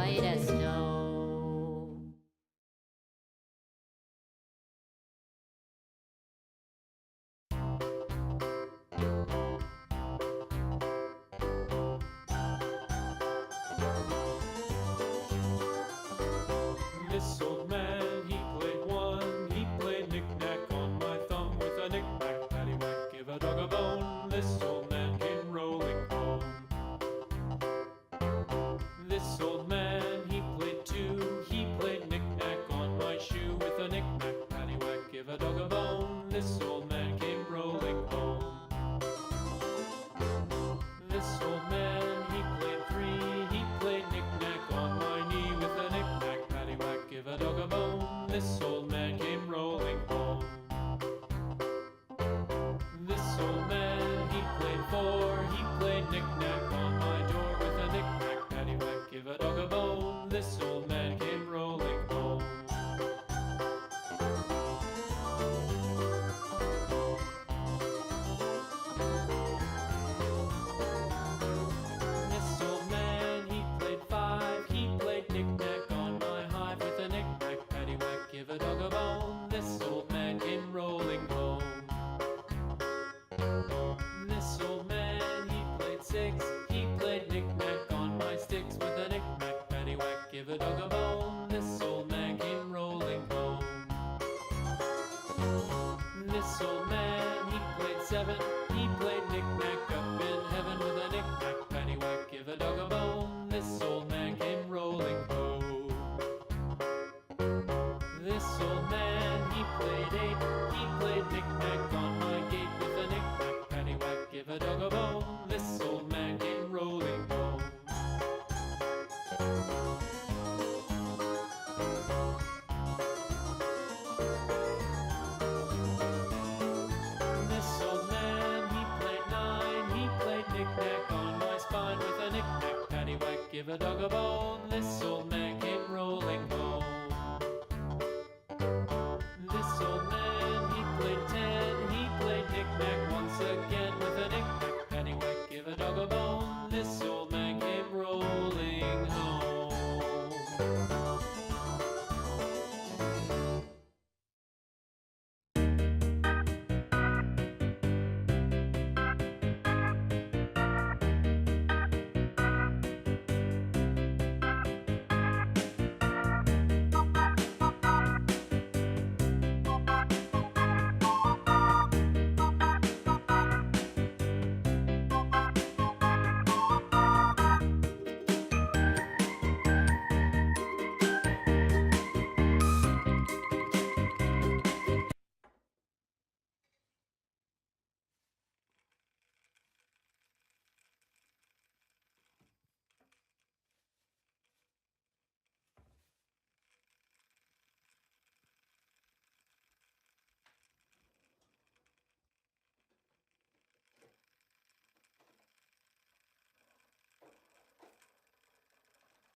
white as snow. This old man, he played one. He played knick-knack on my thumb with a knick-knack, paddywhack, give a dog a bone. This old man came rolling home. This old man, he played two. He played knick-knack on my shoe with a knick-knack, paddywhack, give a dog a bone. This old man came rolling home. This old man, he played three. He played knick-knack on my knee with a knick-knack, paddywhack, give a dog a bone. This old man came rolling home. This old man, he played four. He played knick-knack on my door with a knick-knack, paddywhack, give a dog a bone. This old man came rolling home. This old man, he played five. He played knick-knack on my hive with a knick-knack, paddywhack, give a dog a bone. This old man came rolling home. This old man, he played six. He played knick-knack on my sticks with a knick-knack, paddywhack, give a dog a bone. This old man came rolling home. This old man, he played seven. He played knick-knack up in heaven with a knick-knack, paddywhack, give a dog a bone. This old man came rolling home. This old man, he played eight. He played knick-knack on my gate with a knick-knack, paddywhack, give a dog a bone. This old man came rolling home. This old man, he played nine. He played knick-knack on my spine with a knick-knack, paddywhack, give a dog a bone. This old man came rolling home. This old man, he played ten. He played knick-knack once again with a knick-knack, paddywhack, give a dog a bone. This old man came rolling home.